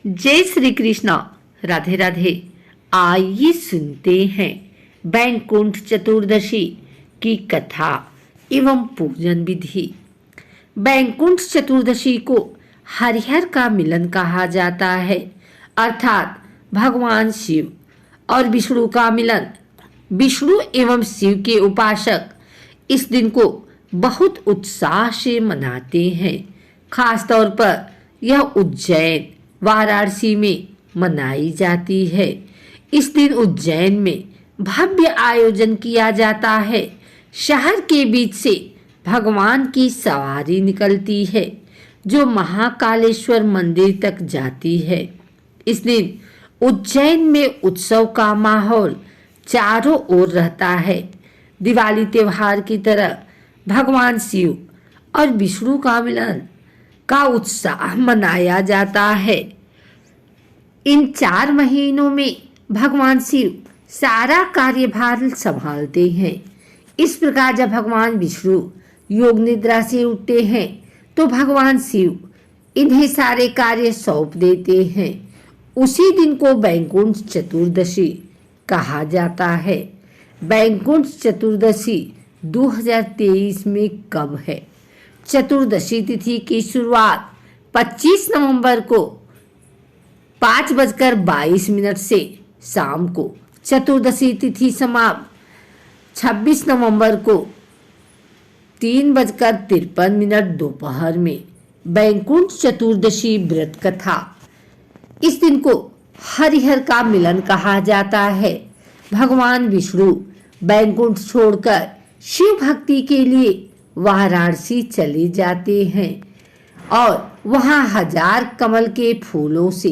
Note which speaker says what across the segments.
Speaker 1: जय श्री कृष्णा। राधे राधे। आइए सुनते हैं बैकुंठ चतुर्दशी की कथा एवं पूजन विधि। बैकुंठ चतुर्दशी को हरिहर का मिलन कहा जाता है, अर्थात भगवान शिव और विष्णु का मिलन। विष्णु एवं शिव के उपासक इस दिन को बहुत उत्साह से मनाते हैं। खासतौर पर यह उज्जैन वाराणसी में मनाई जाती है। इस दिन उज्जैन में भव्य आयोजन किया जाता है। शहर के बीच से भगवान की सवारी निकलती है जो महाकालेश्वर मंदिर तक जाती है। इस दिन उज्जैन में उत्सव का माहौल चारों ओर रहता है। दिवाली त्योहार की तरह भगवान शिव और विष्णु का मिलन का उत्साह मनाया जाता है। इन 4 महीनों में भगवान शिव सारा कार्यभार संभालते हैं। इस प्रकार जब भगवान विष्णु योग निद्रा से उठते हैं तो भगवान शिव इन्हें सारे कार्य सौंप देते हैं। उसी दिन को बैकुंठ चतुर्दशी कहा जाता है। बैकुंठ चतुर्दशी 2023 में कब है? चतुर्दशी तिथि की शुरुआत 25 नवंबर को 5:22 से शाम को, चतुर्दशी तिथि समाप्त 26 नवंबर को 3:53 दोपहर में। बैकुंठ चतुर्दशी व्रत कथा। इस दिन को हरिहर का मिलन कहा जाता है। भगवान विष्णु बैकुंठ छोड़कर शिव भक्ति के लिए वाराणसी चले जाते हैं और वहां 1000 कमल के फूलों से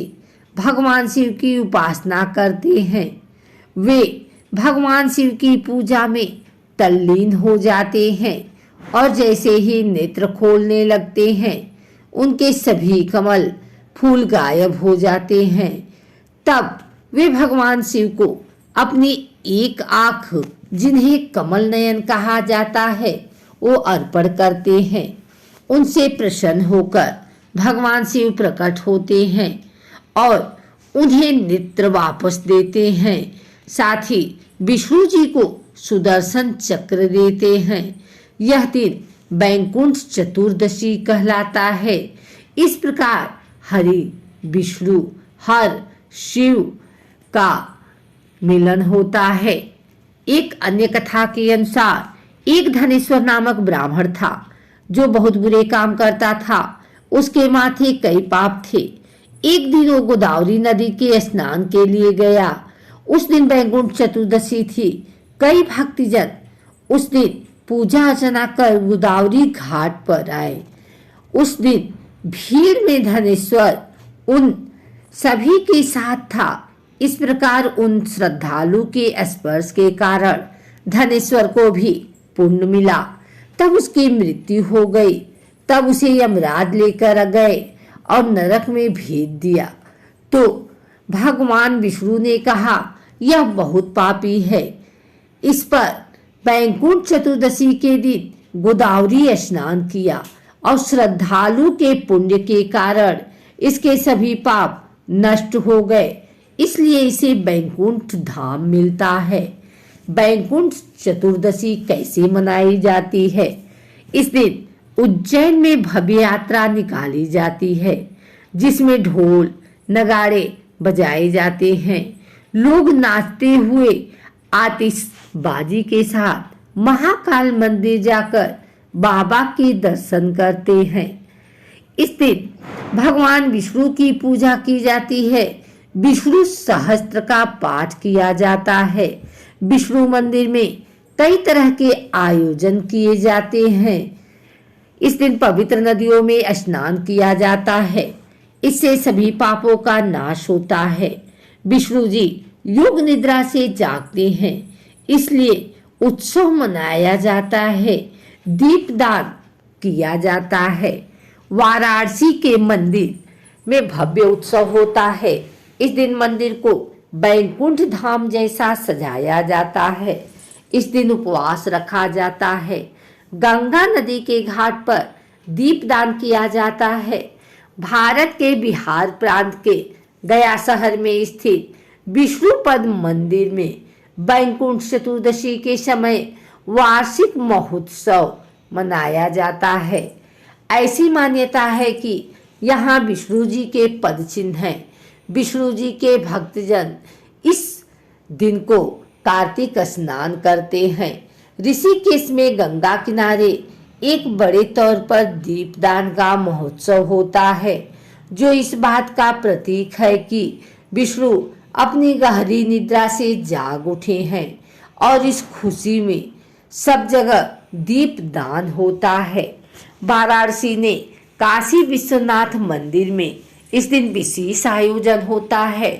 Speaker 1: भगवान शिव की उपासना करते हैं। वे भगवान शिव की पूजा में तल्लीन हो जाते हैं और जैसे ही नेत्र खोलने लगते हैं उनके सभी कमल फूल गायब हो जाते हैं। तब वे भगवान शिव को अपनी एक आंख, जिन्हें कमल नयन कहा जाता है, वो अर्पण करते हैं। उनसे प्रसन्न होकर भगवान शिव प्रकट होते हैं और उन्हें नेत्र वापस देते हैं। साथ ही विष्णु जी को सुदर्शन चक्र देते हैं। यह दिन बैकुंठ चतुर्दशी कहलाता है। इस प्रकार हरि, विष्णु, हर, शिव का मिलन होता है। एक अन्य कथा के अनुसार एक धनेश्वर नामक ब्राह्मण था जो बहुत बुरे काम करता था। उसके माथे कई पाप थे। एक दिन वो गोदावरी नदी के स्नान के लिए गया। उस दिन बैकुंठ चतुर्दशी थी। कई भक्तजन उस दिन पूजा अर्चना कर गोदावरी घाट पर आए। उस दिन भीड़ में धनेश्वर उन सभी के साथ था। इस प्रकार उन श्रद्धालु के स्पर्श के कारण धनेश्वर को भी पुण्य मिला। तब उसकी मृत्यु हो गई। तब उसे यमराज लेकर गए और नरक में भेज दिया। तो भगवान विष्णु ने कहा, यह बहुत पापी है। इस पर बैकुंठ चतुर्दशी के दिन गोदावरी स्नान किया और श्रद्धालु के पुण्य के कारण इसके सभी पाप नष्ट हो गए। इसलिए इसे बैकुंठ धाम मिलता है। बैकुंठ चतुर्दशी कैसे मनाई जाती है? इस दिन उज्जैन में भव्य यात्रा निकाली जाती है जिसमें ढोल नगाड़े बजाए जाते हैं। लोग नाचते हुए आतिशबाजी के साथ महाकाल मंदिर जाकर बाबा के दर्शन करते हैं। इस दिन भगवान विष्णु की पूजा की जाती है। विष्णु सहस्त्र का पाठ किया जाता है। विष्णु मंदिर में कई तरह के आयोजन किए जाते हैं। इस दिन पवित्र नदियों में स्नान किया जाता है। इससे सभी पापों का नाश होता है। विष्णु जी योग निद्रा से जागते हैं, इसलिए उत्सव मनाया जाता है। दीपदान किया जाता है। वाराणसी के मंदिर में भव्य उत्सव होता है। इस दिन मंदिर को बैकुंठ धाम जैसा सजाया जाता है। इस दिन उपवास रखा जाता है। गंगा नदी के घाट पर दीपदान किया जाता है। भारत के बिहार प्रांत के गया शहर में स्थित विष्णुपद मंदिर में वैकुंठ चतुर्दशी के समय वार्षिक महोत्सव मनाया जाता है। ऐसी मान्यता है कि यहाँ विष्णु जी के पद चिन्ह हैं। विष्णु जी के भक्तजन इस दिन को कार्तिक स्नान करते हैं। ऋषिकेश में गंगा किनारे एक बड़े तौर पर दीपदान का महोत्सव होता है, जो इस बात का प्रतीक है कि विष्णु अपनी गहरी निद्रा से जाग उठे हैं और इस खुशी में सब जगह दीपदान होता है। वाराणसी ने काशी विश्वनाथ मंदिर में इस दिन विशेष आयोजन होता है।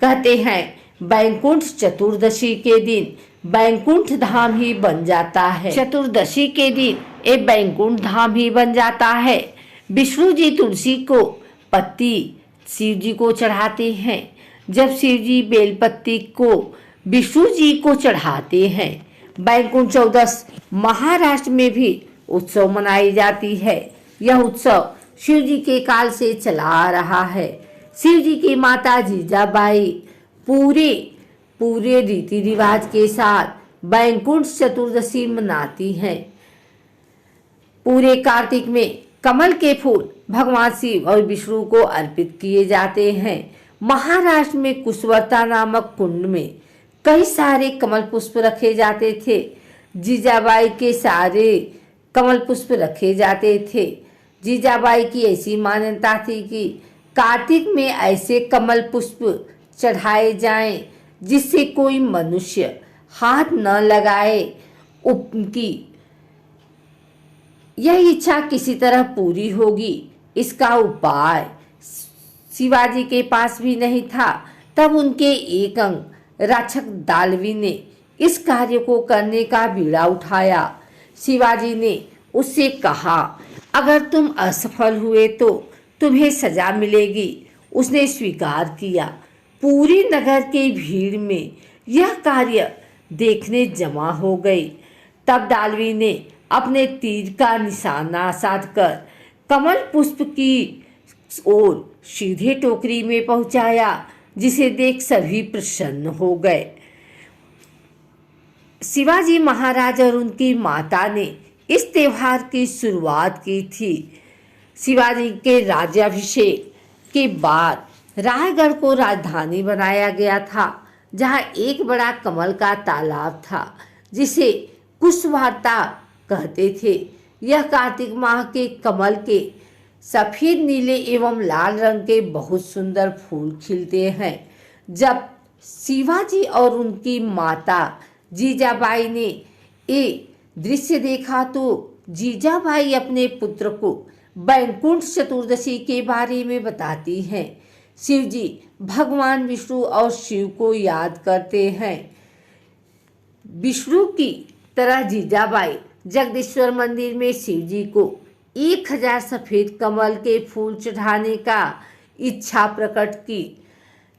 Speaker 1: कहते हैं वैकुंठ चतुर्दशी के दिन वैकुंठ धाम ही बन जाता है। चतुर्दशी के दिन ये वैकुंठ धाम ही बन जाता है। विष्णु जी तुलसी को पत्ती शिव जी को चढ़ाते हैं। जब शिव जी बेलपत्ती को विष्णु जी को चढ़ाते हैं। वैकुंठ चौदस महाराष्ट्र में भी उत्सव मनाई जाती है। यह उत्सव शिव जी के काल से चला आ रहा है। शिव जी की माता जीजाबाई पूरे रीति रिवाज के साथ वैकुंठ चतुर्दशी मनाती हैं। पूरे कार्तिक में कमल के फूल भगवान शिव और विष्णु को अर्पित किए जाते हैं। महाराष्ट्र में कुशवर्ता नामक कुंड में कई सारे कमल पुष्प रखे जाते थे। जीजाबाई के सारे कमल पुष्प रखे जाते थे। जीजाबाई की ऐसी मान्यता थी कि कार्तिक में ऐसे कमल पुष्प चढ़ाए जाएं जिससे कोई मनुष्य हाथ न लगाए। उनकी यह इच्छा किसी तरह पूरी होगी। इसका उपाय शिवाजी के पास भी नहीं था। तब उनके एक अंग रक्षक दालवी ने इस कार्य को करने का बीड़ा उठाया। शिवाजी ने उससे कहा, अगर तुम असफल हुए तो तुम्हें सजा मिलेगी। उसने स्वीकार किया। पूरी नगर के भीड़ में यह कार्य देखने जमा हो गई। तब दालवी ने अपने तीर का निशाना साधकर कमल पुष्प की ओर सीधे टोकरी में पहुंचाया, जिसे देख सभी प्रसन्न हो गए। शिवाजी महाराज और उनकी माता ने इस त्योहार की शुरुआत की थी। शिवाजी के राज्याभिषेक के बाद रायगढ़ को राजधानी बनाया गया था, जहां एक बड़ा कमल का तालाब था, जिसे कुशवार्ता कहते थे। यह कार्तिक माह के कमल के सफेद, नीले एवं लाल रंग के बहुत सुंदर फूल खिलते हैं। जब शिवाजी और उनकी माता जीजाबाई ने ये दृश्य देखा तो जीजाबाई अपने पुत्र को वैकुंठ चतुर्दशी के बारे में बताती हैं। शिव जी भगवान विष्णु और शिव को याद करते हैं। विष्णु की तरह जीजाबाई जगदीश्वर मंदिर में शिव जी को 1000 सफेद कमल के फूल चढ़ाने का इच्छा प्रकट की।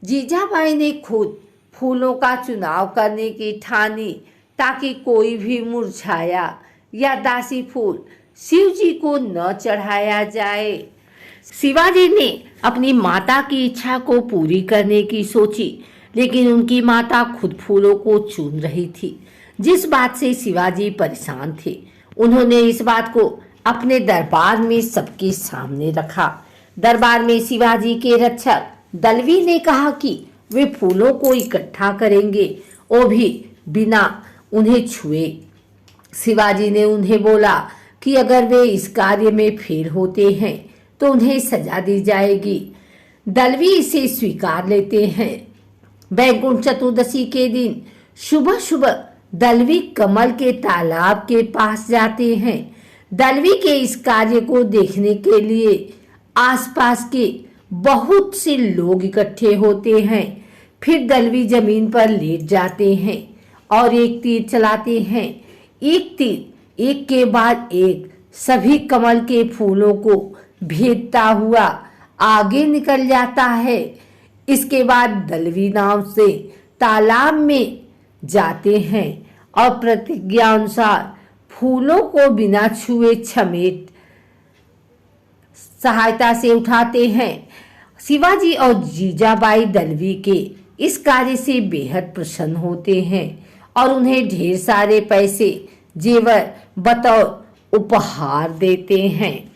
Speaker 1: जीजाबाई ने खुद फूलों का चुनाव करने की ठानी, ताकि कोई भी मुरझाया या दासी फूल शिव जी को न चढ़ाया जाए। शिवाजी ने अपनी माता की इच्छा को पूरी करने की सोची, लेकिन उनकी माता खुद फूलों को चुन रही थी, जिस बात से शिवाजी परेशान थे। उन्होंने इस बात को अपने दरबार में सबके सामने रखा। दरबार में शिवाजी के रक्षक दलवी ने कहा कि वे फूलों को इकट्ठा करेंगे, वो भी बिना उन्हें छुए। शिवाजी ने उन्हें बोला कि अगर वे इस कार्य में फेल होते हैं तो उन्हें सजा दी जाएगी। दलवी इसे स्वीकार लेते हैं। वैकुंठ चतुर्दशी के दिन सुबह सुबह दलवी कमल के तालाब के पास जाते हैं। दलवी के इस कार्य को देखने के लिए आसपास के बहुत से लोग इकट्ठे होते हैं। फिर दलवी जमीन पर लेट जाते हैं और एक तीर चलाते हैं। एक तीर एक के बाद एक सभी कमल के फूलों को भेदता हुआ आगे निकल जाता है। इसके बाद दलवी नाव से तालाब में जाते हैं और प्रतिज्ञा अनुसार फूलों को बिना छुए समेट सहायता से उठाते हैं। शिवाजी और जीजाबाई दलवी के इस कार्य से बेहद प्रसन्न होते हैं और उन्हें ढेर सारे पैसे जेवर बतौर उपहार देते हैं।